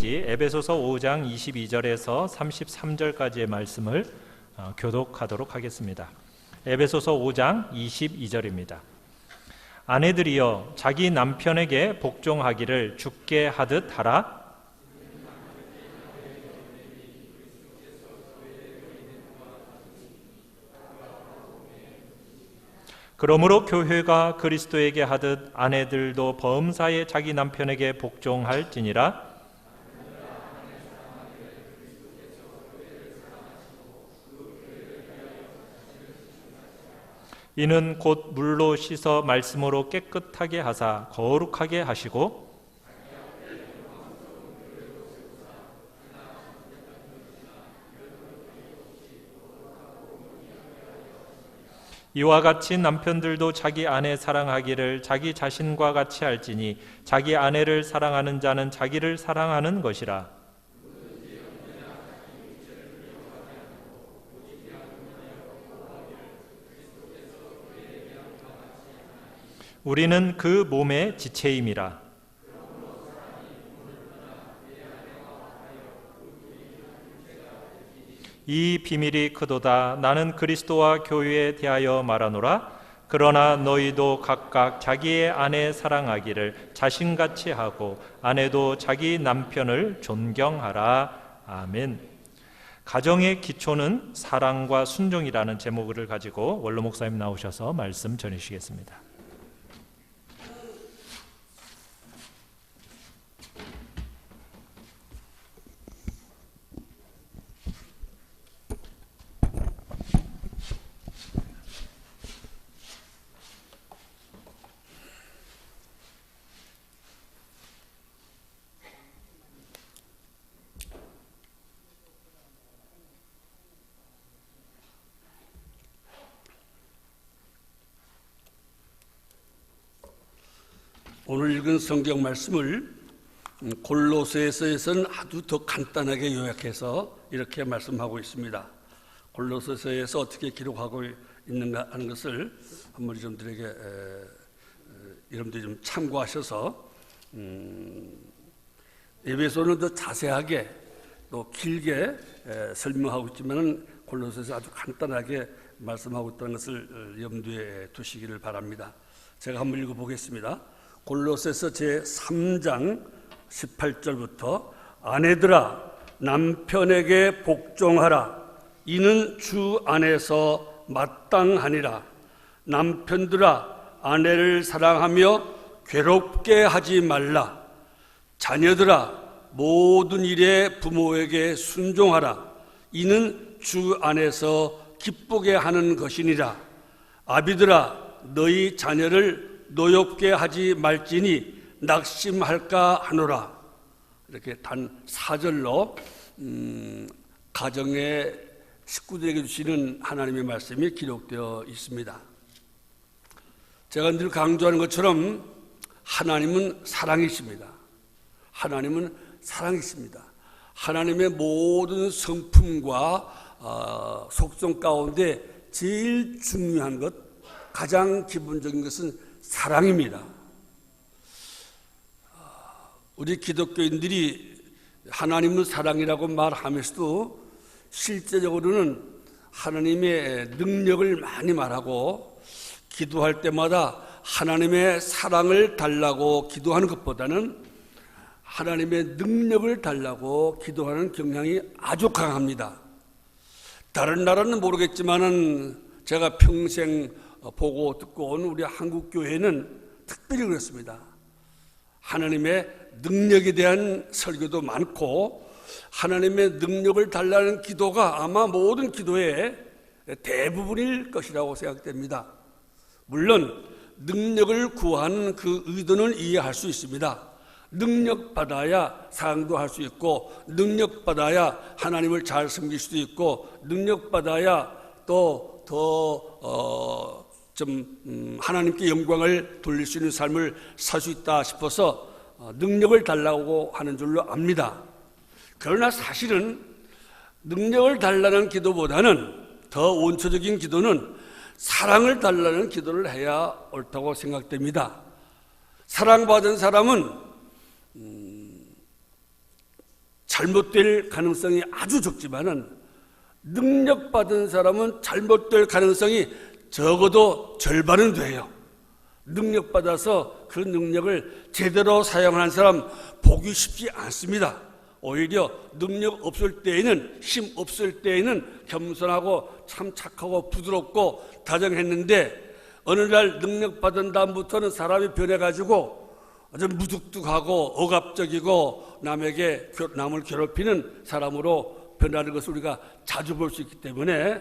메시지 에베소서 5장 22절에서 33절까지의 말씀을 교독하도록 하겠습니다. 에베소서 5장 22절입니다. 아내들이여 자기 남편에게 복종하기를 주께 하듯 하라. 그러므로 교회가 그리스도에게 하듯 아내들도 범사에 자기 남편에게 복종할지니라. 이는 곧 물로 씻어 말씀으로 깨끗하게 하사 거룩하게 하시고 이와 같이 남편들도 자기 아내 사랑하기를 자기 자신과 같이 할지니 자기 아내를 사랑하는 자는 자기를 사랑하는 것이라. 우리는 그 몸의 지체임이라. 이 비밀이 크도다. 나는 그리스도와 교회에 대하여 말하노라. 그러나 너희도 각각 자기의 아내 사랑하기를 자신같이 하고 아내도 자기 남편을 존경하라. 아멘. 가정의 기초는 사랑과 순종이라는 제목을 가지고 원로 목사님 나오셔서 말씀 전해주시겠습니다. 오늘 읽은 성경 말씀을 골로새서에서는 아주 더 간단하게 요약해서 이렇게 말씀하고 있습니다. 골로새서에서 어떻게 기록하고 있는가 하는 것을 한번 여러분들이 좀 참고하셔서 에베소는 더 자세하게 또 길게 설명하고 있지만 골로새서 아주 간단하게 말씀하고 있다는 것을 염두에 두시기를 바랍니다. 제가 한번 읽어보겠습니다. 골로새서 제3장 18절부터 아내들아 남편에게 복종하라. 이는 주 안에서 마땅하니라. 남편들아 아내를 사랑하며 괴롭게 하지 말라. 자녀들아 모든 일에 부모에게 순종하라. 이는 주 안에서 기쁘게 하는 것이니라. 아비들아 너희 자녀를 노엽게 하지 말지니 낙심할까 하노라. 이렇게 단 4절로 가정의 식구들에게 주시는 하나님의 말씀이 기록되어 있습니다. 제가 늘 강조하는 것처럼 하나님은 사랑이십니다. 하나님은 사랑이십니다. 하나님의 모든 성품과 속성 가운데 제일 중요한 것, 가장 기본적인 것은 사랑입니다. 우리 기독교인들이 하나님은 사랑이라고 말하면서도 실제적으로는 하나님의 능력을 많이 말하고 기도할 때마다 하나님의 사랑을 달라고 기도하는 것보다는 하나님의 능력을 달라고 기도하는 경향이 아주 강합니다. 다른 나라는 모르겠지만은 제가 평생 보고 듣고 온 우리 한국 교회는 특별히 그렇습니다. 하나님의 능력에 대한 설교도 많고 하나님의 능력을 달라는 기도가 아마 모든 기도의 대부분일 것이라고 생각됩니다. 물론 능력을 구하는 그 의도는 이해할 수 있습니다. 능력 받아야 사랑도 할 수 있고 능력 받아야 하나님을 잘 섬길 수도 있고 능력 받아야 또 더 하나님께 영광을 돌릴 수 있는 삶을 살 수 있다 싶어서 능력을 달라고 하는 줄로 압니다. 그러나 사실은 능력을 달라는 기도보다는 더 원초적인 기도는 사랑을 달라는 기도를 해야 옳다고 생각됩니다. 사랑받은 사람은 잘못될 가능성이 아주 적지만은 능력받은 사람은 잘못될 가능성이 적어도 절반은 돼요. 능력받아서 그 능력을 제대로 사용하는 사람 보기 쉽지 않습니다. 오히려 능력 없을 때에는, 힘 없을 때에는 겸손하고 참 착하고 부드럽고 다정했는데 어느 날 능력받은 다음부터는 사람이 변해가지고 아주 무뚝뚝하고 억압적이고 남을 괴롭히는 사람으로 변하는 것을 우리가 자주 볼 수 있기 때문에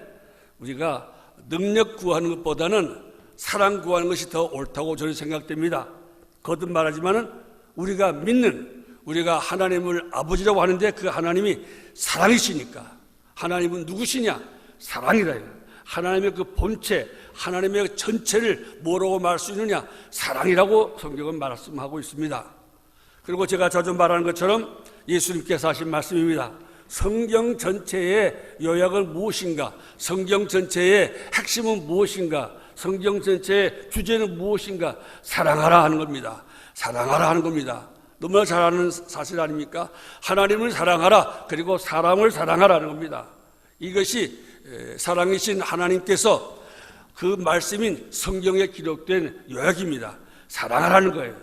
우리가 능력 구하는 것보다는 사랑 구하는 것이 더 옳다고 저는 생각됩니다. 거듭 말하지만은 우리가 하나님을 아버지라고 하는데 그 하나님이 사랑이시니까, 하나님은 누구시냐? 사랑이다. 하나님의 그 본체, 하나님의 전체를 뭐라고 말할 수 있느냐? 사랑이라고 성경은 말씀하고 있습니다. 그리고 제가 자주 말하는 것처럼 예수님께서 하신 말씀입니다. 성경 전체의 요약은 무엇인가? 성경 전체의 핵심은 무엇인가? 성경 전체의 주제는 무엇인가? 사랑하라 하는 겁니다. 사랑하라 하는 겁니다. 너무나 잘 아는 사실 아닙니까? 하나님을 사랑하라, 그리고 사람을 사랑하라는 겁니다. 이것이 사랑이신 하나님께서 그 말씀인 성경에 기록된 요약입니다. 사랑하라는 거예요.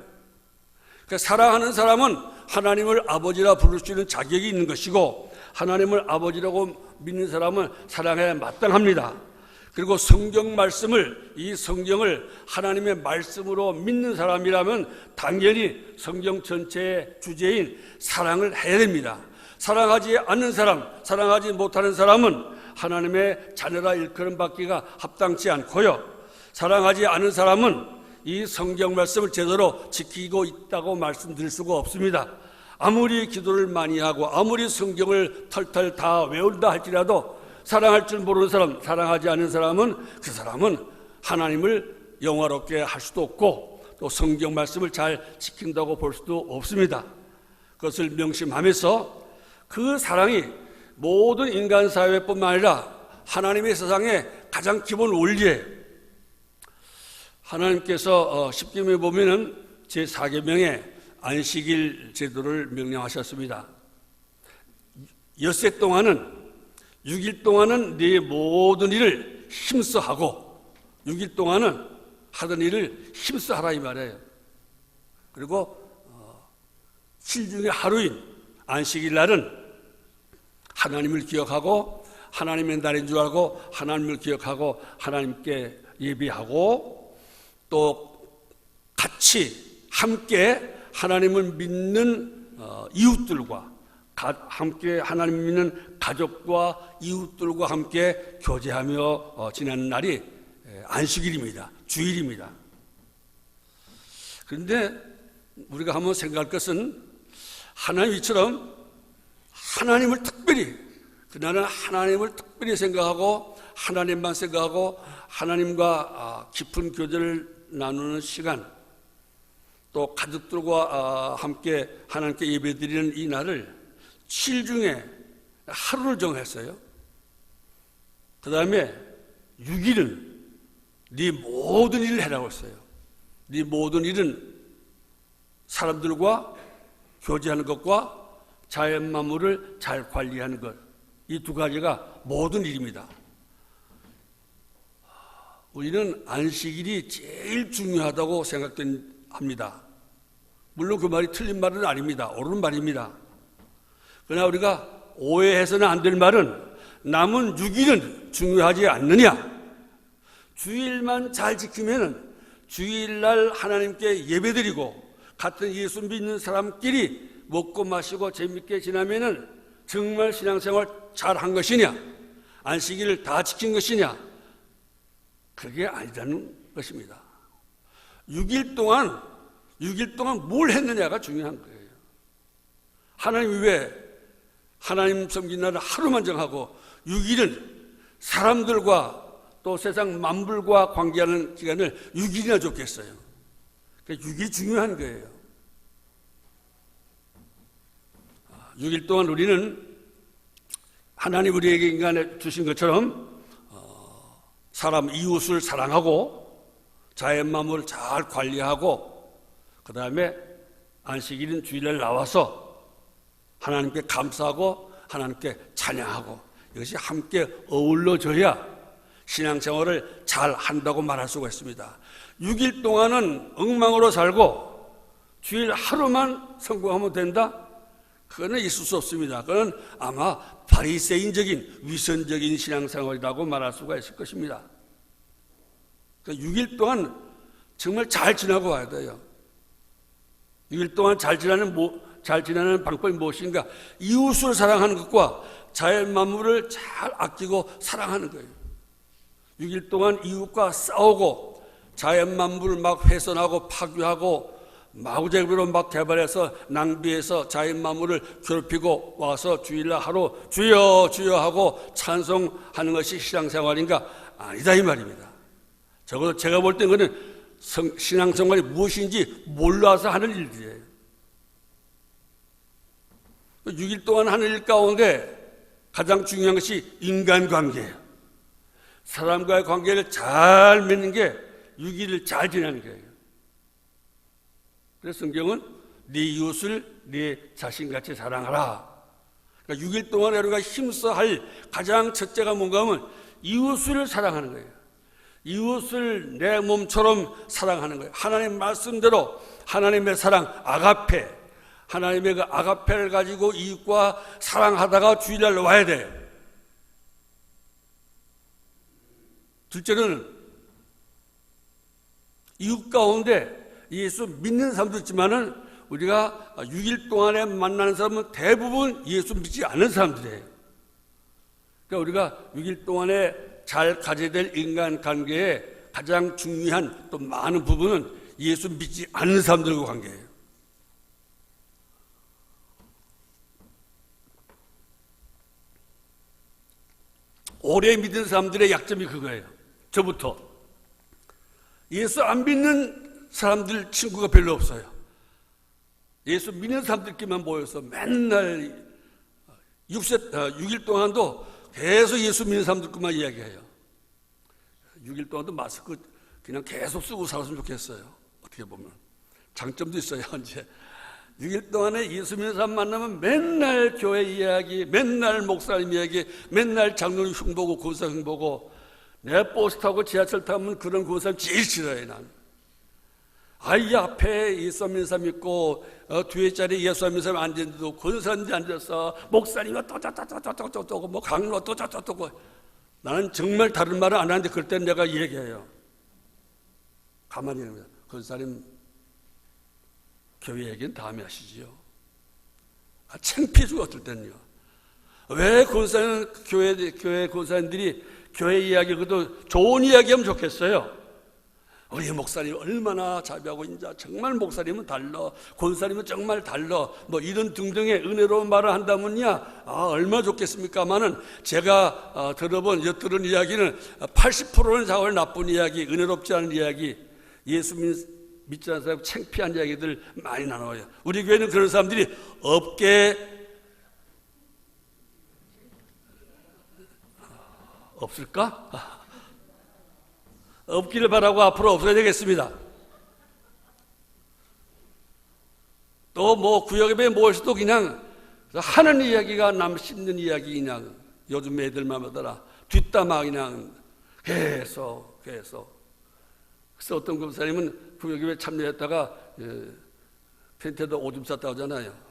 그러니까 사랑하는 사람은 하나님을 아버지라 부를 수 있는 자격이 있는 것이고, 하나님을 아버지라고 믿는 사람은 사랑해야 마땅합니다. 그리고 이 성경을 하나님의 말씀으로 믿는 사람이라면 당연히 성경 전체의 주제인 사랑을 해야 됩니다. 사랑하지 않는 사람, 사랑하지 못하는 사람은 하나님의 자녀라 일컬음 받기가 합당치 않고요. 사랑하지 않은 사람은 이 성경 말씀을 제대로 지키고 있다고 말씀드릴 수가 없습니다. 아무리 기도를 많이 하고 아무리 성경을 털털 다 외운다 할지라도 사랑할 줄 모르는 사람, 사랑하지 않는 사람은 그 사람은 하나님을 영화롭게 할 수도 없고 또 성경 말씀을 잘 지킨다고 볼 수도 없습니다. 그것을 명심하면서 그 사랑이 모든 인간 사회뿐만 아니라 하나님의 세상의 가장 기본 원리예요. 하나님께서 십계명에 보면은 제4계명에 안식일 제도를 명령하셨습니다. 엿새 동안은 6일 동안은 네 모든 일을 힘써 하고 6일 동안은 하던 일을 힘써 하라 이 말이에요. 그리고 7 중에 하루인 안식일 날은 하나님을 기억하고 하나님의 날인 줄 알고 하나님을 기억하고 하나님께 예배하고 또 같이 함께 하나님을 믿는 이웃들과 함께 하나님 믿는 가족과 이웃들과 함께 교제하며 지내는 날이 안식일입니다. 주일입니다. 그런데 우리가 한번 생각할 것은 하나님처럼 하나님을 특별히, 그날은 하나님을 특별히 생각하고 하나님만 생각하고 하나님과 깊은 교제를 나누는 시간, 또 가족들과 함께 하나님께 예배드리는 이 날을 7 중에 하루를 정했어요. 그 다음에 6일은 네 모든 일을 해라고 했어요. 네 모든 일은 사람들과 교제하는 것과 자연 만물을 잘 관리하는 것, 이 두 가지가 모든 일입니다. 우리는 안식일이 제일 중요하다고 생각합니다. 물론 그 말이 틀린 말은 아닙니다. 옳은 말입니다. 그러나 우리가 오해해서는 안 될 말은 남은 6일은 중요하지 않느냐? 주일만 잘 지키면 주일날 하나님께 예배드리고 같은 예수 믿는 사람끼리 먹고 마시고 재밌게 지나면은 정말 신앙생활 잘한 것이냐? 안식일을 다 지킨 것이냐? 그게 아니라는 것입니다. 6일 동안 뭘 했느냐가 중요한 거예요. 하나님이 왜 하나님 섬기는 날을 하루만 정하고 6일은 사람들과 또 세상 만물과 관계하는 기간을 6일이나 줬겠어요. 그러니까 6일이 중요한 거예요. 6일 동안 우리는 하나님 우리에게 인간에 주신 것처럼 사람 이웃을 사랑하고 자연 만물을 잘 관리하고 그 다음에 안식일인 주일날 나와서 하나님께 감사하고 하나님께 찬양하고 이것이 함께 어울러져야 신앙생활을 잘 한다고 말할 수가 있습니다. 6일 동안은 엉망으로 살고 주일 하루만 성공하면 된다? 그거는 있을 수 없습니다. 그건 아마 바리새인적인 위선적인 신앙생활이라고 말할 수가 있을 것입니다. 6일 동안 정말 잘 지나고 와야 돼요. 6일 동안 잘 지내는 방법이 무엇인가? 이웃을 사랑하는 것과 자연 만물을 잘 아끼고 사랑하는 거예요. 6일 동안 이웃과 싸우고 자연 만물을 막 훼손하고 파괴하고 마구잡이로 막 개발해서 낭비해서 자연 만물을 괴롭히고 와서 주일날 하루 주여 주여 하고 찬송하는 것이 신앙생활인가? 아니다 이 말입니다. 적어도 제가 볼 때 그는 신앙생활이 무엇인지 몰라서 하는 일들이에요. 6일 동안 하는 일 가운데 가장 중요한 것이 인간관계예요. 사람과의 관계를 잘 맺는 게 6일을 잘 지내는 거예요. 그래서 성경은 네 이웃을 네 자신같이 사랑하라. 그러니까 6일 동안 우리가 힘써 할 가장 첫째가 뭔가 하면 이웃을 사랑하는 거예요. 이웃을 내 몸처럼 사랑하는 거예요. 하나님 말씀대로 하나님의 사랑 아가페, 하나님의 그 아가페를 가지고 이웃과 사랑하다가 주일날 와야 돼요. 둘째는 이웃 가운데 예수 믿는 사람도 있지만은 우리가 6일 동안에 만나는 사람은 대부분 예수 믿지 않는 사람들이에요. 그러니까 우리가 6일 동안에 잘 가져야 될 인간관계의 가장 중요한 또 많은 부분은 예수 믿지 않는 사람들과 관계예요. 오래 믿은 사람들의 약점이 그거예요. 저부터 예수 안 믿는 사람들 친구가 별로 없어요. 예수 믿는 사람들끼리만 모여서 맨날 6일 동안도 계속 예수 믿는 사람들끼리만 이야기해요. 6일 동안도 마스크 그냥 계속 쓰고 살았으면 좋겠어요. 어떻게 보면 장점도 있어요. 이제 6일 동안에 예수 믿는 사람 만나면 맨날 교회 이야기, 맨날 목사님 이야기, 맨날 장로님 흉보고 권사 흉보고, 내 버스 타고 지하철 타면 그런 권사님 제일 싫어해 난. 아이 앞에 예수 믿는 사람 있고 뒤에 자리에 예수 믿는 사람 앉았는데도 권사님이 앉아서 목사님이 또또또또또또 뭐 강로 또또또또. 나는 정말 다른 말을 안 하는데 그럴 땐 내가 얘기해요. 가만히 있는 거야. 권사님 교회 얘기는 다음에 하시지요. 창피해 죽어 어떨 때는요. 왜 권사님 교회 권사님들이 교회 이야기 그래도 좋은 이야기하면 좋겠어요. 우리 목사님 얼마나 자비하고 인자, 정말 목사님은 달라, 권사님은 정말 달라, 뭐 이런 등등의 은혜로운 말을 한다면야 얼마나 좋겠습니까마는 제가 들은 이야기는 80%는 자월 나쁜 이야기, 은혜롭지 않은 이야기, 예수 믿지 않는 사람 창피한 이야기들 많이 나눠요. 우리 교회는 그런 사람들이 없을까? 없기를 바라고 앞으로 없어야 되겠습니다. 또 뭐 구역에 모여서도 그냥 하는 이야기가 남 씹는 이야기 그냥 요즘 애들만 하더라 뒷담화 그냥 계속 그래서 어떤 검사님은 구역에 참여했다가 펜트에도 오줌 쌌다고 하잖아요.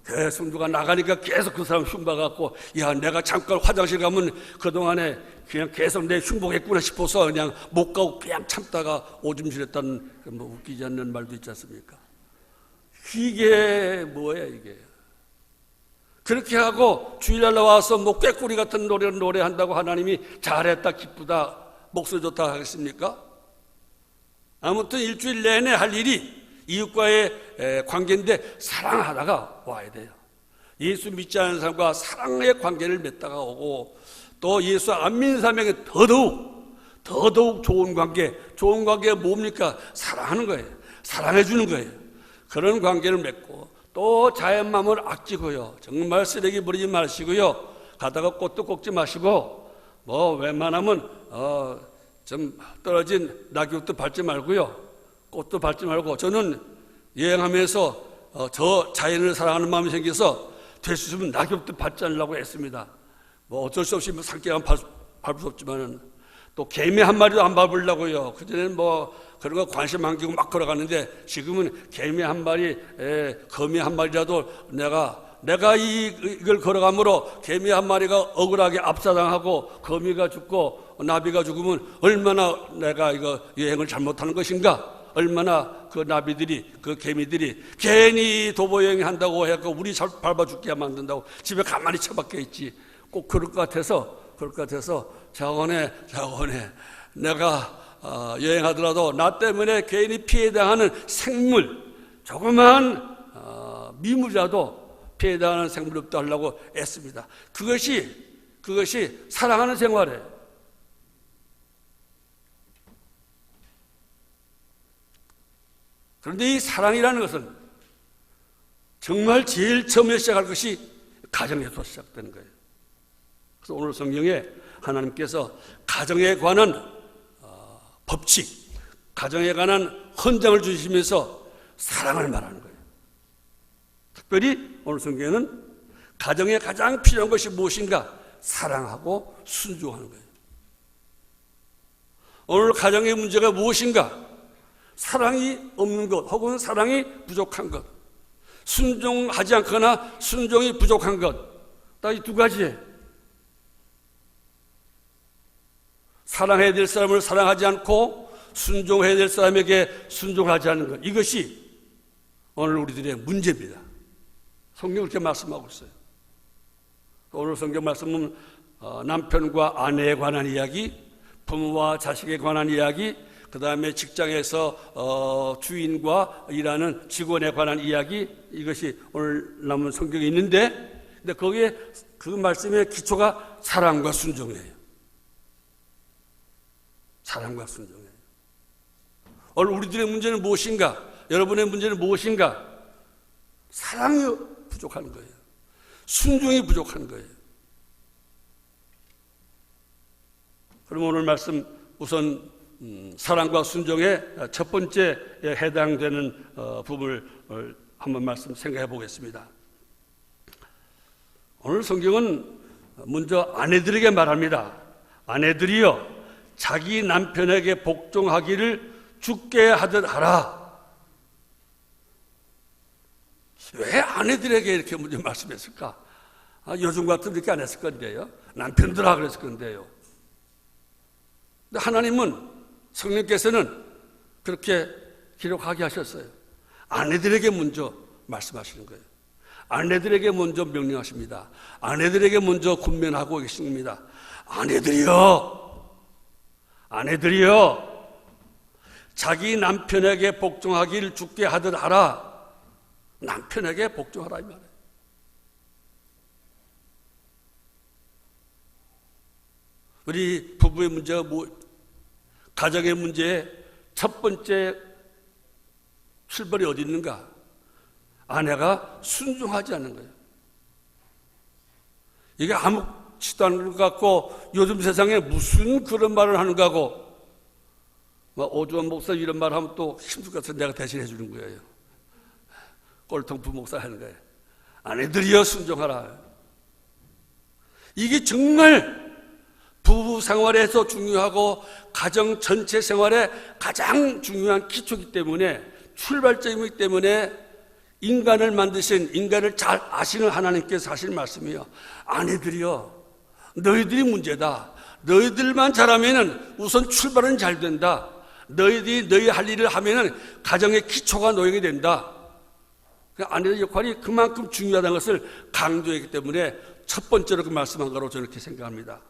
계속 누가 나가니까 계속 그 사람 흉봐갖고 야 내가 잠깐 화장실 가면 그동안에 그냥 계속 내 흉보겠구나 싶어서 그냥 못 가고 그냥 참다가 오줌질했다는 뭐 웃기지 않는 말도 있지 않습니까? 이게 뭐예요 이게? 그렇게 하고 주일날 나와서 뭐 꾀꼬리 같은 노래를 노래한다고 하나님이 잘했다 기쁘다 목소리 좋다 하겠습니까? 아무튼 일주일 내내 할 일이 이웃과의 관계인데 사랑하다가 와야 돼요. 예수 믿지 않는 사람과 사랑의 관계를 맺다가 오고 또 예수 안 믿는 사람에게 더더욱 좋은 관계가 뭡니까? 사랑하는 거예요. 사랑해 주는 거예요. 그런 관계를 맺고 또 자연 마음을 아끼고요. 정말 쓰레기 버리지 마시고요. 가다가 꽃도 꽂지 마시고 뭐 웬만하면 좀 떨어진 낙엽도 밟지 말고요. 꽃도 밟지 말고 저는 여행하면서 저 자연을 사랑하는 마음이 생겨서 될 수 있으면 낙엽도 밟지 않으려고 했습니다. 뭐 어쩔 수 없이 살게만 밟을 수 없지만은 또 개미 한 마리도 안 밟으려고요. 그전에는 뭐 그런 거 관심 안 끼고 막 걸어갔는데 지금은 개미 한 마리, 거미 한 마리라도 내가 이걸 걸어감으로 개미 한 마리가 억울하게 압사당하고 거미가 죽고 나비가 죽으면 얼마나 내가 이거 여행을 잘못하는 것인가? 얼마나 그 나비들이, 그 개미들이 괜히 도보 여행 한다고 해서 우리 밟아 죽게 만든다고 집에 가만히 처박혀 있지. 꼭 그럴 것 같아서 자원에 내가 여행하더라도 나 때문에 괜히 피해당하는 생물, 조그만 미물이라도 피해당하는 생물 없다 하려고 애씁니다. 그것이 사랑하는 생활이에요. 그런데 이 사랑이라는 것은 정말 제일 처음에 시작할 것이 가정에서 시작되는 거예요. 그래서 오늘 성경에 하나님께서 가정에 관한 법칙, 가정에 관한 헌장을 주시면서 사랑을 말하는 거예요. 특별히 오늘 성경에는 가정에 가장 필요한 것이 무엇인가? 사랑하고 순종하는 거예요. 오늘 가정의 문제가 무엇인가? 사랑이 없는 것 혹은 사랑이 부족한 것, 순종하지 않거나 순종이 부족한 것, 딱 이 두 가지에 사랑해야 될 사람을 사랑하지 않고 순종해야 될 사람에게 순종하지 않는 것, 이것이 오늘 우리들의 문제입니다. 성경 그렇게 말씀하고 있어요. 오늘 성경 말씀은 남편과 아내에 관한 이야기, 부모와 자식에 관한 이야기, 그 다음에 직장에서 주인과 일하는 직원에 관한 이야기, 이것이 오늘 남은 성경에 있는데, 근데 거기에 그 말씀의 기초가 사랑과 순종이에요. 사랑과 순종이에요. 오늘 우리들의 문제는 무엇인가? 여러분의 문제는 무엇인가? 사랑이 부족한 거예요. 순종이 부족한 거예요. 그럼 오늘 말씀 우선 사랑과 순종의 첫 번째 해당되는 부분을 한번 말씀 생각해 보겠습니다. 오늘 성경은 먼저 아내들에게 말합니다. 아내들이여 자기 남편에게 복종하기를 죽게 하듯 하라. 왜 아내들에게 이렇게 먼저 말씀했을까? 요즘 같으면 이렇게 안 했을 건데요. 남편들아 그랬을 건데요. 근데 하나님은, 성령께서는 그렇게 기록하게 하셨어요. 아내들에게 먼저 말씀하시는 거예요. 아내들에게 먼저 명령하십니다. 아내들에게 먼저 군면하고 계십니다. 아내들이여 자기 남편에게 복종하기를 죽게 하듯 하라. 남편에게 복종하라 이 말이에요. 우리 부부의 문제가 가정의 문제의 첫 번째 출발이 어디 있는가? 아내가 순종하지 않는 거예요. 이게 아무렇지도 않은 것 같고 요즘 세상에 무슨 그런 말을 하는가 하고 오주원 목사 이런 말 하면 또 힘들 것 같아서 내가 대신해 주는 거예요. 꼴통 부목사 하는 거예요. 아내들이여 순종하라. 이게 정말 부부 생활에서 중요하고 가정 전체 생활에 가장 중요한 기초이기 때문에, 출발점이기 때문에 인간을 만드신, 인간을 잘 아시는 하나님께서 하신 말씀이요. 아내들이여 너희들이 문제다. 너희들만 잘하면 우선 출발은 잘 된다. 너희들이 너희 할 일을 하면 가정의 기초가 놓이게 된다. 아내의 역할이 그만큼 중요하다는 것을 강조했기 때문에 첫 번째로 그 말씀한 거로 저는 이렇게 생각합니다.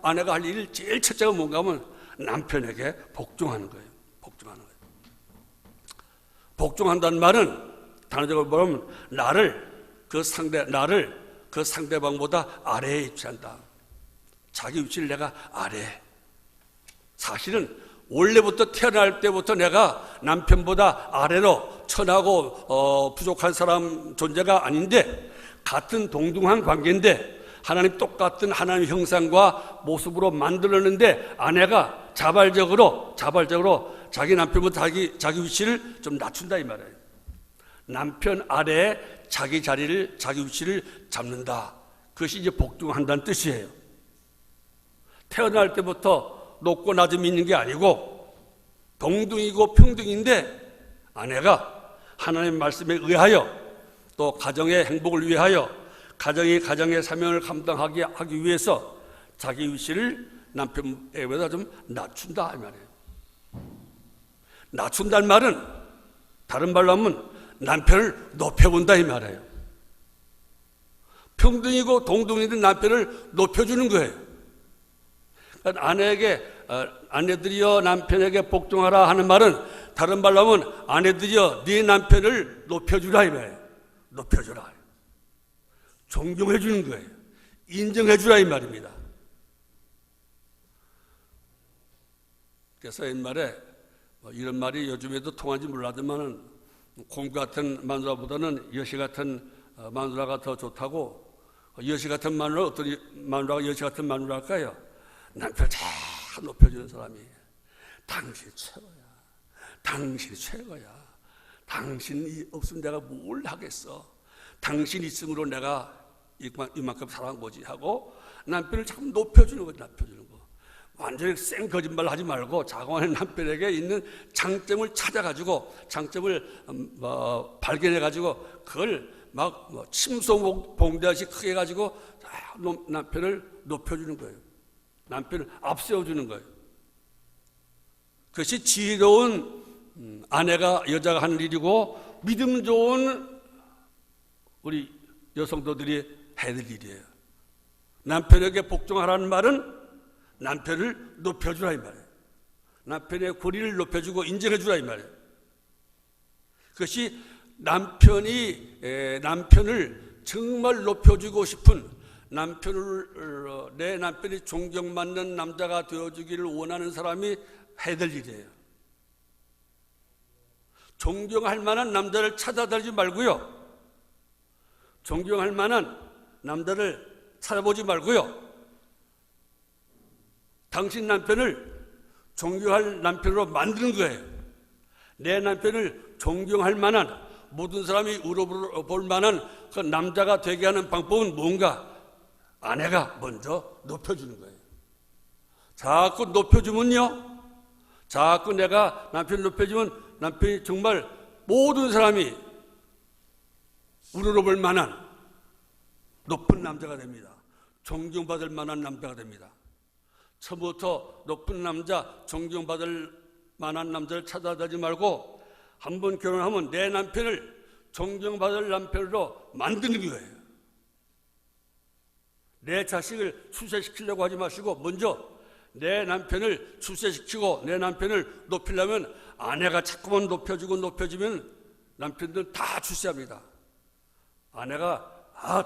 아내가 할 일이 제일 첫째가 뭔가 하면 남편에게 복종하는 거예요. 복종하는 거예요. 복종한다는 말은 단어적으로 보면 나를 그 상대방보다 아래에 위치한다. 자기 위치를 내가 아래. 사실은 원래부터 태어날 때부터 내가 남편보다 아래로 천하고 부족한 사람 존재가 아닌데, 같은 동등한 관계인데 하나님 똑같은 하나님 형상과 모습으로 만들었는데 아내가 자발적으로 자기 남편보다 자기 위치를 좀 낮춘다 이 말이에요. 남편 아래에 자기 자리를, 자기 위치를 잡는다. 그것이 이제 복종한다는 뜻이에요. 태어날 때부터 높고 낮음이 있는 게 아니고 동등이고 평등인데 아내가 하나님의 말씀에 의하여 또 가정의 행복을 위하여 가정이 가정의 사명을 감당하게 하기 위해서 자기 위치를 남편에보다 좀 낮춘다 이 말이에요. 낮춘다는 말은 다른 말로 하면 남편을 높여본다 이 말이에요. 평등이고 동등이든 남편을 높여주는 거예요. 그러니까 아내들이여 남편에게 복종하라 하는 말은 다른 말로 하면 아내들이여 네 남편을 높여주라 이 말이에요. 높여주라. 존경해 주는 거예요. 인정해 주라 이 말입니다. 그래서 옛말에 이런 말이 요즘에도 통하는지 몰라도만은 곰 같은 마누라보다는 여시 같은 마누라가 더 좋다고. 여시 같은 마누라, 어떤 마누라가 여시 같은 마누라일까요? 남편을 잘 높여주는 사람이 당신 최고야. 당신 최고야. 당신이 없으면 내가 뭘 하겠어. 당신 있음으로 내가 이만큼 사랑한 거지 하고 남편을 자꾸 높여주는 거지. 높여주는 거. 완전히 쌩 거짓말 하지 말고 자고하는 남편에게 있는 장점을 찾아가지고 장점을 발견해가지고 그걸 막 침소봉대하시 크게 해가지고 남편을 높여주는 거예요. 남편을 앞세워주는 거예요. 그것이 지혜로운 아내가 여자가 하는 일이고 믿음 좋은 우리 여성도들이 해야 될 일이에요. 남편에게 복종하라는 말은 남편을 높여주라 이 말이에요. 남편의 권위를 높여주고 인정해주라 이 말이에요. 그것이 남편을 정말 높여주고 싶은 내 남편이 존경받는 남자가 되어주기를 원하는 사람이 해야 될 일이에요. 존경할 만한 남자를 찾아다니지 말고요. 존경할 만한 남자를 찾아보지 말고요. 당신 남편을 존경할 남편으로 만드는 거예요. 내 남편을 존경할 만한 모든 사람이 우러볼 만한 그 남자가 되게 하는 방법은 뭔가? 아내가 먼저 높여주는 거예요. 자꾸 높여주면요. 자꾸 내가 남편을 높여주면 남편이 정말 모든 사람이 우러볼 만한 높은 남자가 됩니다. 존경받을 만한 남자가 됩니다. 처음부터 높은 남자, 존경받을 만한 남자를 찾아다니지 말고 한번 결혼하면 내 남편을 존경받을 남편으로 만드는 거예요. 내 자식을 출세시키려고 하지 마시고 먼저 내 남편을 출세시키고 내 남편을 높이려면 아내가 자꾸만 높여주면 남편들은 다 출세합니다. 아내가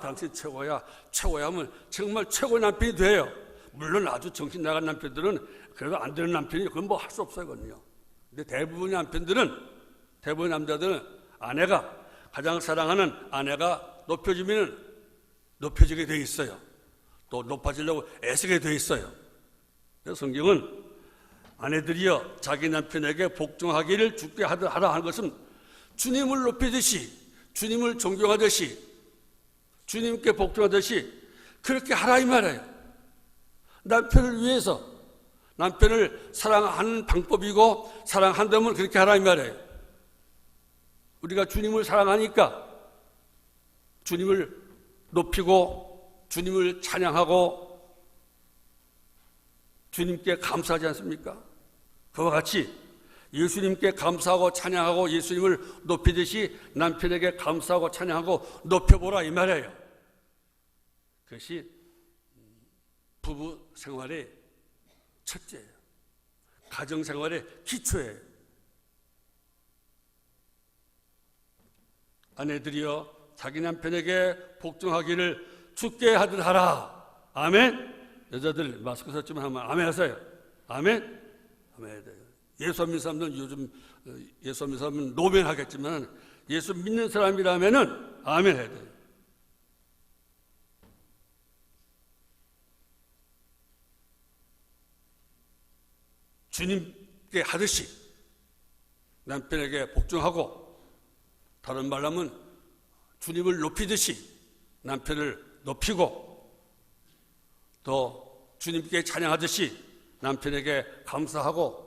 당신 최고야 하면 정말 최고의 남편이 돼요. 물론 아주 정신 나간 남편들은 그래도 안 되는 남편이 그건 뭐 할 수 없어요. 그건요. 근데 대부분의 남자들은 아내가 가장 사랑하는 아내가 높여주면 높여지게 돼 있어요. 또 높아지려고 애쓰게 돼 있어요. 그래서 성경은 아내들이여 자기 남편에게 복종하기를 주께 하라 하는 것은 주님을 높이듯이 주님을 존경하듯이 주님께 복종하듯이 그렇게 하라 이 말이에요. 남편을 위해서 남편을 사랑하는 방법이고 사랑한다면 그렇게 하라 이 말이에요. 우리가 주님을 사랑하니까 주님을 높이고 주님을 찬양하고 주님께 감사하지 않습니까? 그와 같이 예수님께 감사하고 찬양하고 예수님을 높이듯이 남편에게 감사하고 찬양하고 높여보라 이 말이에요. 그것이 부부 생활의 첫째예요. 가정 생활의 기초예요. 아내들이여 자기 남편에게 복종하기를 주께 하라. 아멘. 여자들 마스크 썼지만 한번 아멘 하세요. 아멘. 아멘. 예수 믿는 사람들은 요즘 예수 믿는 사람은 노멘 하겠지만 예수 믿는 사람이라면은 아멘 해야 돼요. 주님께 하듯이 남편에게 복종하고 다른 말로 하면 주님을 높이듯이 남편을 높이고 또 주님께 찬양하듯이 남편에게 감사하고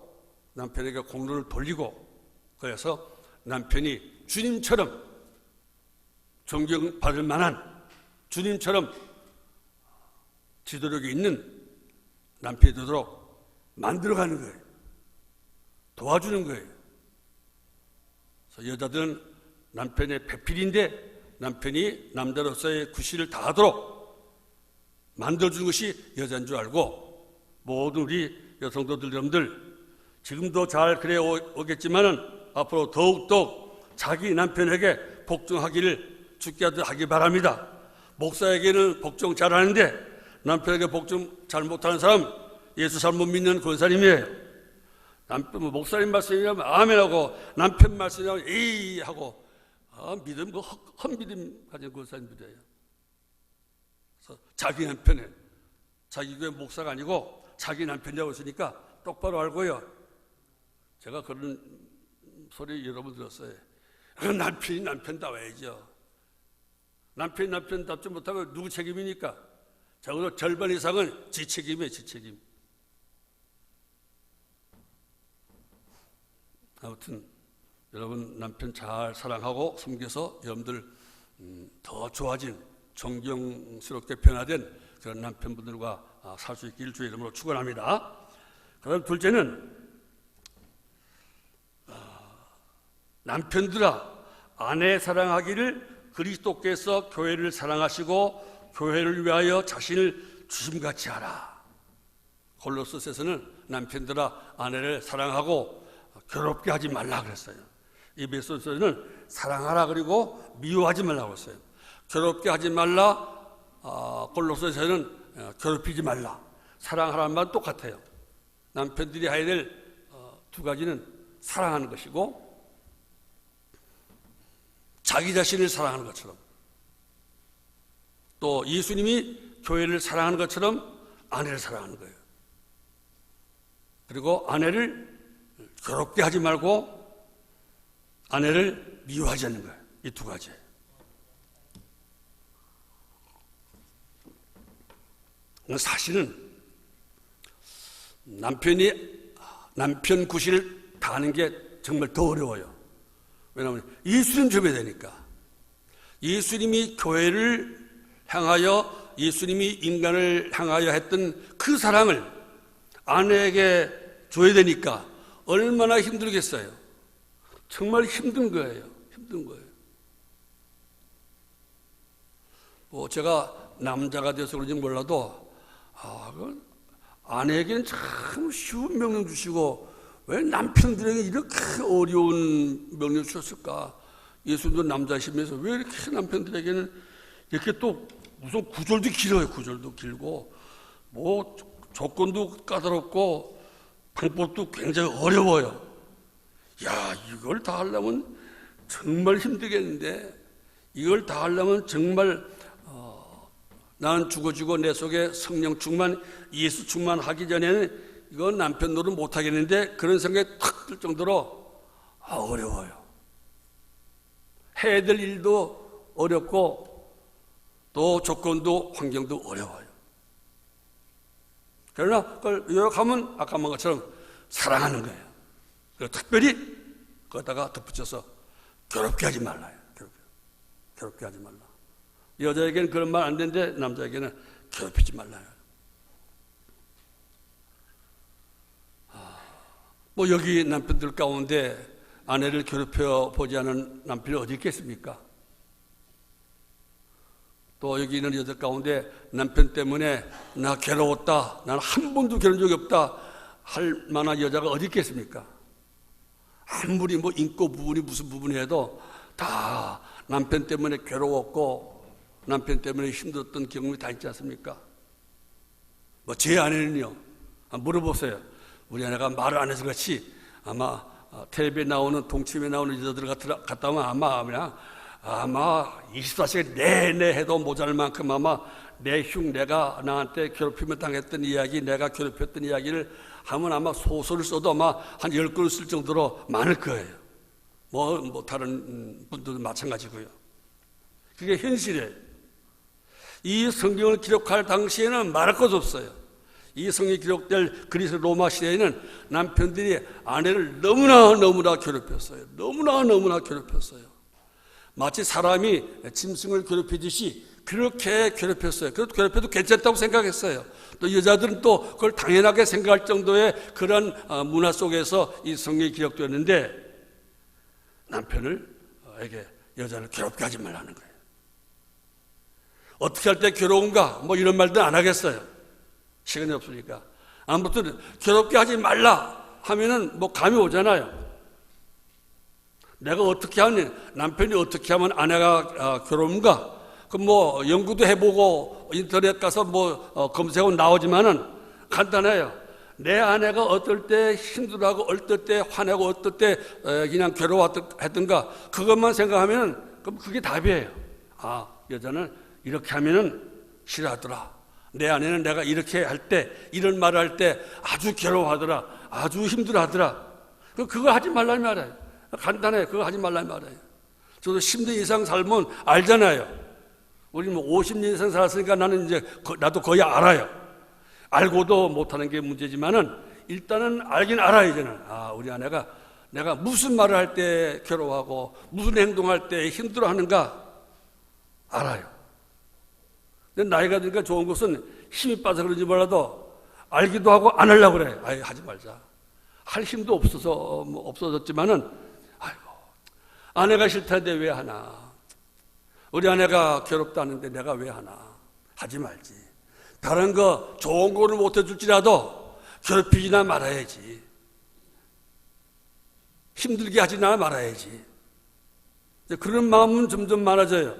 남편에게 공로를 돌리고, 그래서 남편이 주님처럼 존경받을 만한, 주님처럼 지도력이 있는 남편이 되도록 만들어가는 거예요. 도와주는 거예요. 그래서 여자들은 남편의 배필인데 남편이 남자로서의 구실을 다하도록 만들어주는 것이 여자인 줄 알고, 모든 우리 여성도들 여러분들 지금도 잘 그래 오겠지만은 앞으로 더욱더 자기 남편에게 복종하기를 주께 하기 바랍니다. 목사에게는 복종 잘하는데 남편에게 복종 잘 못하는 사람, 예수 잘못 믿는 권사님이에요. 남편 목사님 말씀이라면 아멘하고 남편 말씀이라면 에이 하고 믿음 그 헛믿음 가진 권사님들이에요. 그래서 자기 남편에, 자기 교회 목사가 아니고 자기 남편이라고 했으니까 똑바로 알고요. 제가 그런 소리 여러 번 들었어요. 남편이 남편다워야죠. 남편이 남편답지 못하면 누구 책임입니까? 적어도 절반 이상은 지 책임이에요, 지 책임. 아무튼 여러분 남편 잘 사랑하고 섬겨서 여러분들 더 좋아진 존경스럽게 변화된 그런 남편분들과 살 수 있기를 주의 이름으로 축원합니다. 그다음 둘째는 남편들아 아내 사랑하기를 그리스도께서 교회를 사랑하시고 교회를 위하여 자신을 주심같이 하라. 골로새서는 남편들아 아내를 사랑하고 괴롭게 하지 말라 그랬어요. 에베소서는 사랑하라 그리고 미워하지 말라고 했어요. 괴롭게 하지 말라, 골로새서는 괴롭히지 말라. 사랑하라는 말 똑같아요. 남편들이 해야 될 두 가지는 사랑하는 것이고 자기 자신을 사랑하는 것처럼, 또 예수님이 교회를 사랑하는 것처럼 아내를 사랑하는 거예요. 그리고 아내를 괴롭게 하지 말고 아내를 미워하지 않는 거예요. 이 두 가지. 사실은 남편 구실을 다하는 게 정말 더 어려워요. 왜냐하면 예수님 좁아야 되니까. 예수님이 교회를 향하여, 예수님이 인간을 향하여 했던 그 사랑을 아내에게 줘야 되니까 얼마나 힘들겠어요. 정말 힘든 거예요. 힘든 거예요. 제가 남자가 돼서 그런지 몰라도 아내에게는 참 쉬운 명령 주시고 왜 남편들에게 이렇게 어려운 명령 주셨을까? 예수님도 남자시면서 왜 이렇게 남편들에게는 이렇게 또 무슨 구절도 길어요. 구절도 길고 조건도 까다롭고 방법도 굉장히 어려워요. 야, 이걸 다 하려면 정말 힘들겠는데, 이걸 다 하려면 정말 나는 죽어지고 내 속에 성령 충만, 예수 충만하기 전에는 이건 남편 노릇 못하겠는데, 그런 생각이 탁 들 정도로 어려워요. 해야 될 일도 어렵고 또 조건도 환경도 어려워요. 그러나 그걸 요약하면 아까 말 것처럼 사랑하는 거예요. 그리고 특별히 거기다가 덧붙여서 괴롭게 하지 말라요. 괴롭게 하지 말라. 여자에게는 그런 말 안 되는데 남자에게는 괴롭히지 말라요. 여기 남편들 가운데 아내를 괴롭혀 보지 않은 남편이 어디 있겠습니까? 또 여기 있는 여자 가운데 남편 때문에 나 괴로웠다, 나는 한 번도 괴로운 적이 없다 할 만한 여자가 어디 있겠습니까? 아무리 인고 부분이 무슨 부분이 해도 다 남편 때문에 괴로웠고 남편 때문에 힘들었던 경험이 다 있지 않습니까? 제 아내는요, 물어보세요. 우리 아내가 말을 안 해서 그렇지 아마 텔레비에 나오는 동침에 나오는 여자들 갔다 오면 아마 24시간 내내 해도 모자랄 만큼 아마 내가 나한테 괴롭힘을 당했던 이야기, 내가 괴롭혔던 이야기를 하면 아마 소설을 써도 아마 한 10권을 쓸 정도로 많을 거예요. 뭐 다른 분들도 마찬가지고요. 그게 현실이에요. 이 성경을 기록할 당시에는 말할 것 없어요. 이 성경이 기록될 그리스 로마 시대에는 남편들이 아내를 너무나 괴롭혔어요. 너무나 괴롭혔어요. 마치 사람이 짐승을 괴롭히듯이 그렇게 괴롭혔어요. 그래도 괴롭혀도 괜찮다고 생각했어요. 또 여자들은 또 그걸 당연하게 생각할 정도의 그런 문화 속에서 이 성경이 기록되었는데 남편에게 여자를 괴롭게 하지 말라는 거예요. 어떻게 할 때 괴로운가? 뭐 이런 말도 안 하겠어요. 시간이 없으니까. 아무튼 괴롭게 하지 말라 하면은 뭐 감이 오잖아요. 내가 어떻게 하니, 남편이 어떻게 하면 아내가 괴로운가? 그 뭐 연구도 해보고 인터넷 가서 뭐 검색하면 나오지만은 간단해요. 내 아내가 어떨 때 힘들어하고 어떨 때 화내고 어떨 때 그냥 괴로워했던가 그것만 생각하면 그럼 그게 답이에요. 아, 여자는 이렇게 하면은 싫어하더라. 내 아내는 내가 이렇게 할 때 이런 말을 할 때 아주 괴로워하더라. 아주 힘들어하더라. 그거 하지 말라는 말이에요. 간단해. 그거 하지 말라는 말이에요. 저도 10년 이상 살면 알잖아요. 우리 뭐 50년 이상 살았으니까 나는 이제 나도 거의 알아요. 알고도 못하는 게 문제지만은 일단은 알긴 알아요. 이제는 우리 아내가 내가 무슨 말을 할 때 괴로워하고 무슨 행동할 때 힘들어하는가 알아요. 근데 나이가 드니까 좋은 것은 힘이 빠져 그런지 몰라도 알기도 하고 안 하려고 그래. 아이, 하지 말자. 할 힘도 없어졌지만은 아이고 아내가 싫다는데 왜 하나. 우리 아내가 괴롭다는데 내가 왜 하나. 하지 말지. 다른 거 좋은 거를 못 해줄지라도 괴롭히지나 말아야지. 힘들게 하지나 말아야지. 그런 마음은 점점 많아져요.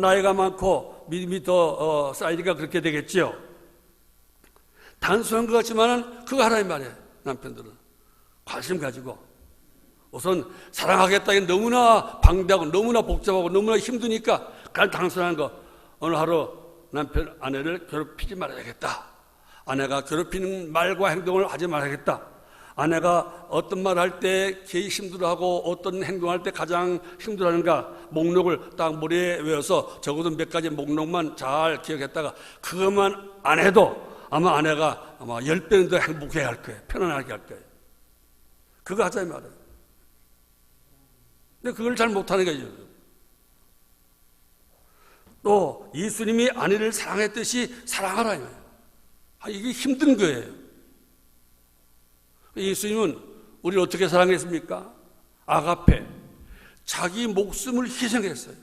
나이가 많고 믿음이 더 쌓이니까 그렇게 되겠죠. 단순한 것 같지만은 그거 하라 이 말이에요. 남편들은 관심 가지고 우선 사랑하겠다 이게 너무나 방대하고 너무나 복잡하고 너무나 힘드니까 그냥 단순한 거 어느 하루 남편 아내를 괴롭히지 말아야겠다. 아내가 괴롭히는 말과 행동을 하지 말아야겠다. 아내가 어떤 말 할 때 제일 힘들어하고 어떤 행동할 때 가장 힘들어하는가 목록을 딱 머리에 외워서 적어도 몇 가지 목록만 잘 기억했다가 그것만 안 해도 아마 아내가 아마 10배는 더 행복해 할 거예요. 편안하게 할 거예요. 그거 하자 이 말이에요. 근데 그걸 잘 못하는 거죠. 또 예수님이 아내를 사랑했듯이 사랑하라 이 말이에요. 이게 힘든 거예요. 예수님은 우리를 어떻게 사랑했습니까? 아가페. 자기 목숨을 희생했어요.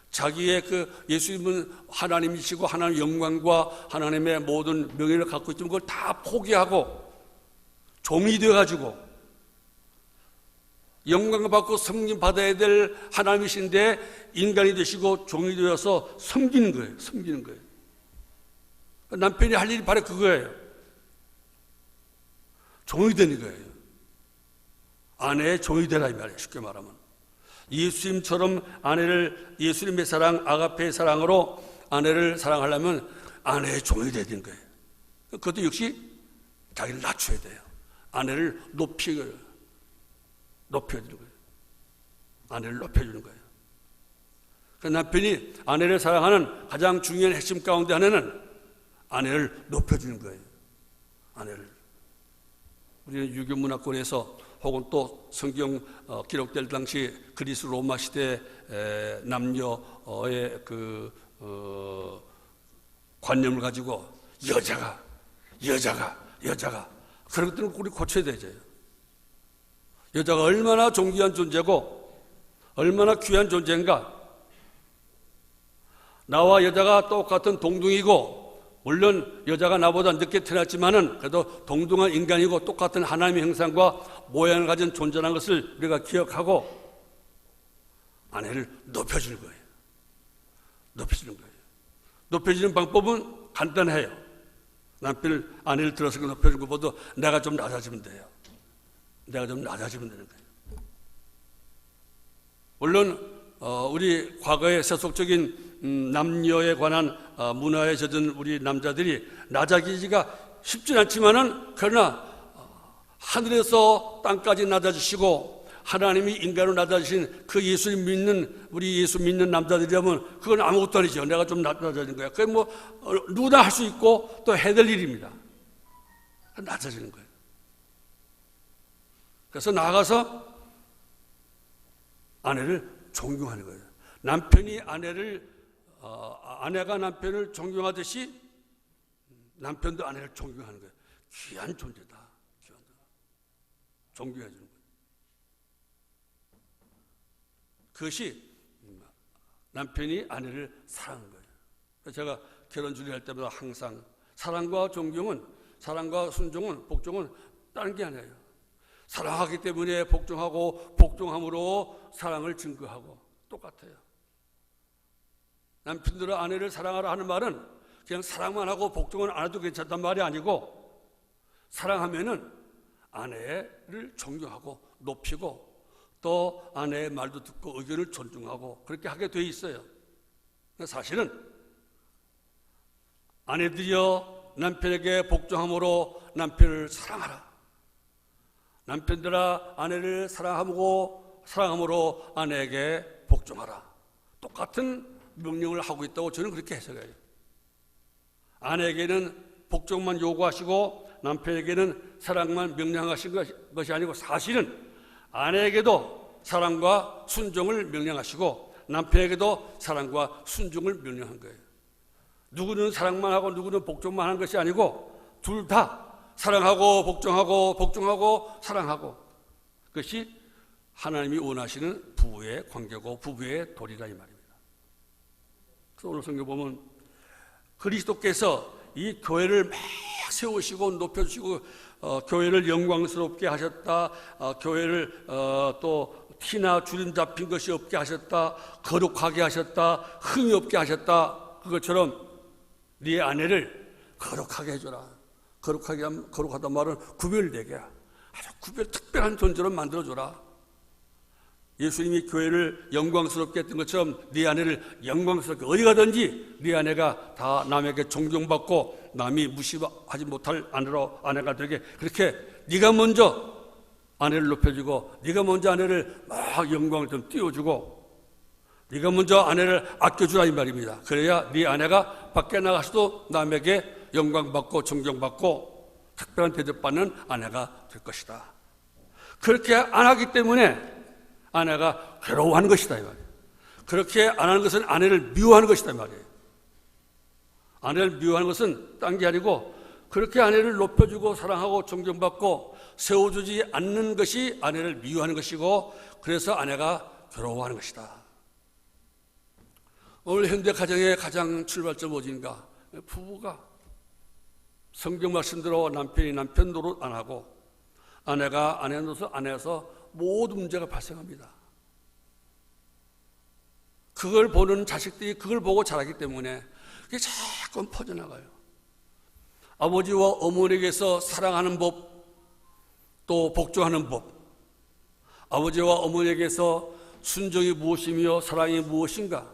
자기의 예수님은 하나님이시고 하나님 영광과 하나님의 모든 명예를 갖고 있지만 그걸 다 포기하고 종이 되어가지고 영광을 받고 섬김 받아야 될 하나님이신데 인간이 되시고 종이 되어서 섬기는 거예요. 섬기는 거예요. 남편이 할 일이 바로 그거예요. 종이 되는 거예요. 아내의 종이 되라 이 말이에요. 쉽게 말하면 예수님처럼 아내를 예수님의 사랑 아가페의 사랑으로 아내를 사랑하려면 아내의 종이 되야 되는 거예요. 그것도 역시 자기를 낮춰야 돼요. 아내를 높여주는 거예요. 아내를 높여주는 거예요. 남편이 아내를 사랑하는 가장 중요한 핵심 가운데 하나는 아내를 높여주는 거예요. 아내를. 우리는 유교 문화권에서 혹은 또 성경 기록될 당시 그리스 로마 시대 남녀의 관념을 가지고 여자가 그런 것들은 우리 고쳐야 되죠. 여자가 얼마나 존귀한 존재고 얼마나 귀한 존재인가. 나와 여자가 똑같은 동등이고 물론 여자가 나보다 늦게 태어났지만은 그래도 동등한 인간이고 똑같은 하나님의 형상과 모양을 가진 존재라는 것을 우리가 기억하고 아내를 높여주는 거예요. 높여주는 거예요. 높여주는 방법은 간단해요. 아내를 들어서 높여주는 것보다 내가 좀 낮아지면 돼요. 내가 좀 낮아지면 되는 거예요. 물론 우리 과거의 세속적인 남녀에 관한 문화에 젖은 우리 남자들이 낮아지기가 쉽진 않지만은 그러나 하늘에서 땅까지 낮아지시고 하나님이 인간으로 나타나신 그 예수님 믿는, 우리 예수 믿는 남자들이라면 그건 아무것도 아니죠. 내가 좀 낮아지는 거야. 그게 뭐 누구나 할 수 있고 또 해야 될 일입니다. 낮아지는 거예요. 그래서 나아가서 아내를 존경하는 거예요. 남편이 아내가 남편을 존경하듯이 남편도 아내를 존경하는 거예요. 귀한 존재다. 존경해 주는 거예요. 그것이 남편이 아내를 사랑하는 거예요. 제가 결혼 준비할 때마다 항상 사랑과 존경은, 사랑과 순종은, 복종은 다른 게 아니에요. 사랑하기 때문에 복종하고, 복종함으로 사랑을 증거하고 똑같아요. 남편들은 아내를 사랑하라 하는 말은 그냥 사랑만 하고 복종은 안 해도 괜찮단 말이 아니고, 사랑하면은 아내를 존경하고 높이고 또 아내의 말도 듣고 의견을 존중하고 그렇게 하게 돼 있어요. 사실은 아내들이여 남편에게 복종함으로 남편을 사랑하라. 남편들아 아내를 사랑함으로 아내에게 복종하라. 똑같은 명령을 하고 있다고 저는 그렇게 해석해요. 아내에게는 복종만 요구하시고 남편에게는 사랑만 명령하신 것이 아니고, 사실은 아내에게도 사랑과 순종을 명령하시고 남편에게도 사랑과 순종을 명령한 거예요. 누구는 사랑만 하고 누구는 복종만 하는 것이 아니고 둘 다 사랑하고 복종하고 복종하고 사랑하고, 그것이 하나님이 원하시는 부부의 관계고 부부의 도리라 이 말입니다. 그래서 오늘 성경 보면 그리스도께서 이 교회를 막 세우시고 높여주시고 교회를 영광스럽게 하셨다. 교회를 또 티나 주름 잡힌 것이 없게 하셨다. 거룩하게 하셨다. 흠이 없게 하셨다. 그것처럼 네 아내를 거룩하게 해줘라. 거룩하단 말은 구별되게, 아주 특별한 존재로 만들어줘라. 예수님이 교회를 영광스럽게 했던 것처럼 네 아내를 영광스럽게, 어디 가든지 네 아내가 다 남에게 존경받고 남이 무시하지 못할 아내가 되게, 그렇게 네가 먼저 아내를 높여주고 네가 먼저 아내를 막 영광을 좀 띄워주고 네가 먼저 아내를 아껴주라 이 말입니다. 그래야 네 아내가 밖에 나가서도 남에게 영광받고 존경받고 특별한 대접받는 아내가 될 것이다. 그렇게 안 하기 때문에 아내가 괴로워하는 것이다 이 말이에요. 그렇게 안 하는 것은 아내를 미워하는 것이다 이 말이에요. 아내를 미워하는 것은 딴 게 아니고, 그렇게 아내를 높여주고 사랑하고 존경받고 세워주지 않는 것이 아내를 미워하는 것이고, 그래서 아내가 괴로워하는 것이다. 오늘 현대 가정의 가장 출발점 어딘가? 부부가 성경 말씀대로 남편이 남편 노릇 안 하고 아내가 아내 노릇 안 해서 모든 문제가 발생합니다. 그걸 보는 자식들이 그걸 보고 자라기 때문에 그게 자꾸 퍼져나가요. 아버지와 어머니에게서 사랑하는 법, 또 복종하는 법, 아버지와 어머니에게서 순종이 무엇이며 사랑이 무엇인가,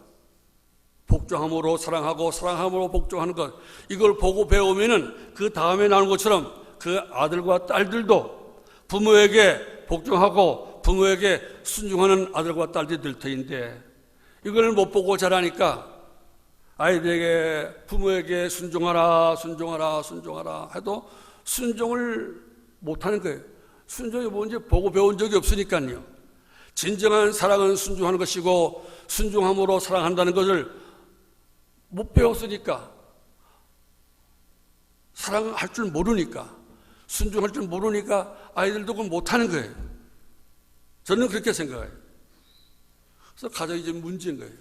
복종함으로 사랑하고 사랑함으로 복종하는 것, 이걸 보고 배우면은 그 다음에 나오는 것처럼 그 아들과 딸들도 부모에게 복종하고 부모에게 순종하는 아들과 딸들이 될 터인데, 이걸 못 보고 자라니까 아이들에게 부모에게 순종하라 해도 순종을 못하는 거예요. 순종이 뭔지 보고 배운 적이 없으니까요. 진정한 사랑은 순종하는 것이고 순종함으로 사랑한다는 것을 못 배웠으니까, 사랑할 줄 모르니까, 순종할 줄 모르니까 아이들도 그걸 못하는 거예요. 저는 그렇게 생각해요. 그래서 가정이 지금 문제인 거예요.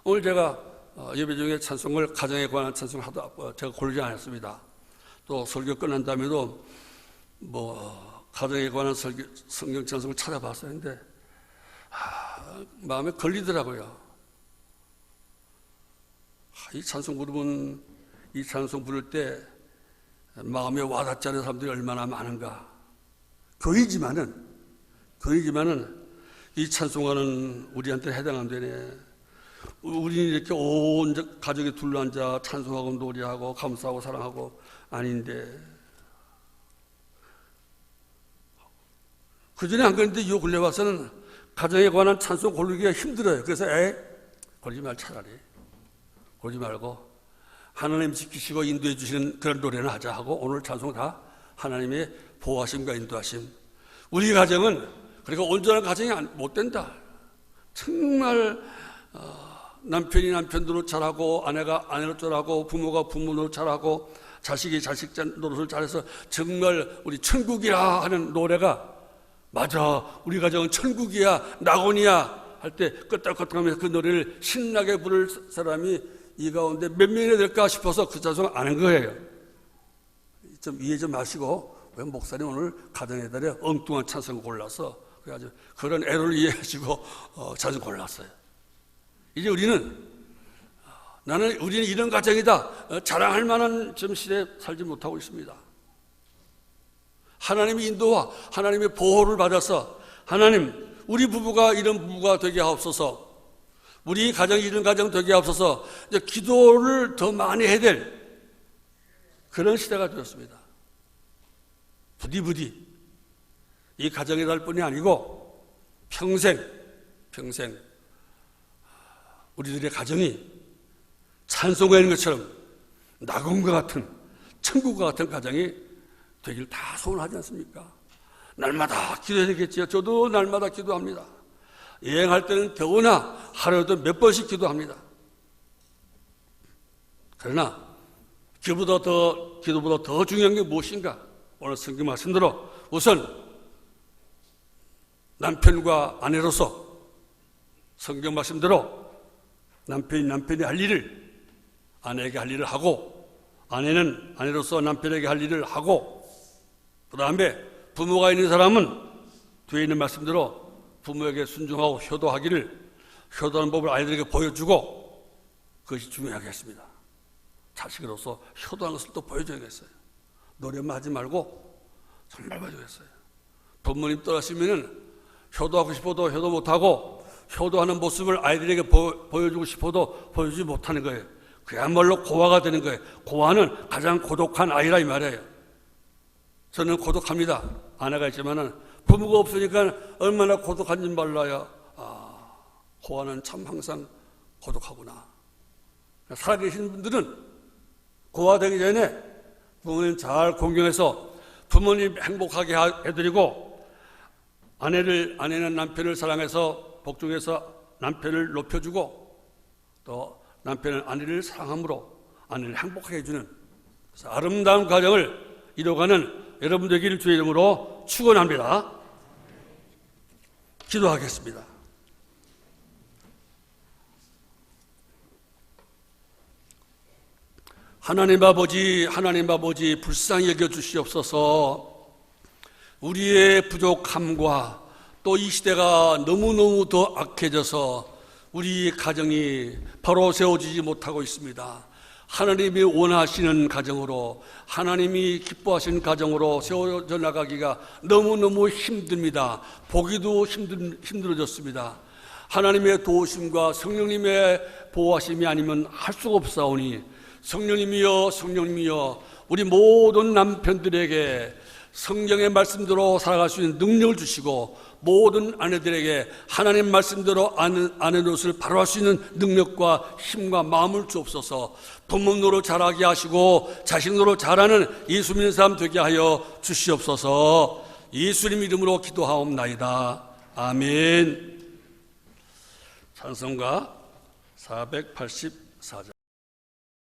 오늘 제가 예배 중에 찬송을, 가정에 관한 찬송을 제가 고르지 않았습니다. 또 설교 끝난 다음에도 가정에 관한 성경 찬송을 찾아봤어요. 근데 마음에 걸리더라고요. 이 찬송 부를 때 마음에 와닿지 않은 사람들이 얼마나 많은가. 교회지만은 이 찬송가는 우리한테 해당 안 되네. 우리는 이렇게 온 가족이 둘러앉아 찬송하고 노래하고 감사하고 사랑하고 아닌데, 그전에 안 그랬는데 요 근래 와서는 가정에 관한 찬송 고르기가 힘들어요. 그래서 고르지 말, 차라리 고르지 말고 하나님 지키시고 인도해 주시는 그런 노래는 하자 하고 오늘 찬송 다 하나님의 보호하심과 인도하심. 우리 가정은 그리고 온전한 가정이 못 된다. 정말 남편이 남편대로 잘하고 아내가 아내로 잘하고 부모가 부모로 잘하고 자식이 자식 노릇을 잘해서 정말 우리 천국이야 하는 노래가 맞아, 우리 가정은 천국이야, 낙원이야 할 때 끄떡끄떡하면서 그 노래를 신나게 부를 사람이 이 가운데 몇 명이나 될까 싶어서 그 찬송 안 한 거예요. 좀 이해 좀 하시고, 왜 목사님 오늘 가정의 달에 엉뚱한 찬송 골라서 그래가지고 그런 애를 이해하시고 찬송 골랐어요. 이제 우리는 우리는 이런 가정이다 자랑할 만한 좀 시대에 살지 못하고 있습니다. 하나님의 인도와 하나님의 보호를 받아서 하나님 우리 부부가 이런 부부가 되게 하옵소서, 우리 가정이 이런 가정 되게 하옵소서, 이제 기도를 더 많이 해야 될 그런 시대가 되었습니다. 부디 이 가정의 달뿐이 아니고 평생 우리들의 가정이 찬송가 있는 것처럼 낙원과 같은 천국과 같은 가정이 되길 다 소원하지 않습니까? 날마다 기도해야 되겠지요. 저도 날마다 기도합니다. 여행할 때는 더구나 하루에도 몇 번씩 기도합니다. 그러나 기도보다 더 중요한 게 무엇인가? 오늘 성경 말씀대로 우선 남편과 아내로서 성경 말씀대로 남편이 할 일을 아내에게 할 일을 하고, 아내는 아내로서 남편에게 할 일을 하고, 그 다음에 부모가 있는 사람은 뒤에 있는 말씀대로 부모에게 순종하고 효도하는 법을 아이들에게 보여주고, 그것이 중요하겠습니다. 자식으로서 효도하는 것을 또 보여줘야겠어요. 노래만 하지 말고 정말 보여줘야겠어요. 부모님 떠나시면은 효도하고 싶어도 효도 못하고, 효도하는 모습을 아이들에게 보여주고 싶어도 보여주지 못하는 거예요. 그야말로 고아가 되는 거예요. 고아는 가장 고독한 아이라 이 말이에요. 저는 고독합니다. 아내가 있지만은 부모가 없으니까 얼마나 고독한지 몰라요. 고아는 참 항상 고독하구나. 살아계신 분들은 고아 되기 전에 부모님 잘 공경해서 부모님 행복하게 해드리고, 아내는 남편을 사랑해서 복종해서 남편을 높여주고, 또 남편은 아내를 사랑함으로 아내를 행복하게 해주는 아름다운 가정을 이뤄가는 여러분 되기를 주의 이름으로 축원합니다. 기도하겠습니다. 하나님 아버지 불쌍히 여겨 주시옵소서. 우리의 부족함과 또 이 시대가 너무너무 더 악해져서 우리 가정이 바로 세워지지 못하고 있습니다. 하나님이 원하시는 가정으로, 하나님이 기뻐하시는 가정으로 세워져 나가기가 너무너무 힘듭니다. 보기도 힘들어졌습니다. 하나님의 도우심과 성령님의 보호하심이 아니면 할 수가 없사오니, 성령님이여 우리 모든 남편들에게 성경의 말씀대로 살아갈 수 있는 능력을 주시고, 모든 아내들에게 하나님 말씀대로 아내 노릇을 바로 할 수 있는 능력과 힘과 마음을 주옵소서. 부모 노릇 잘하게 하시고 자식 노릇 잘하는 예수 믿는 사람 되게 하여 주시옵소서. 예수님 이름으로 기도하옵나이다. 아멘. 찬송가 484장.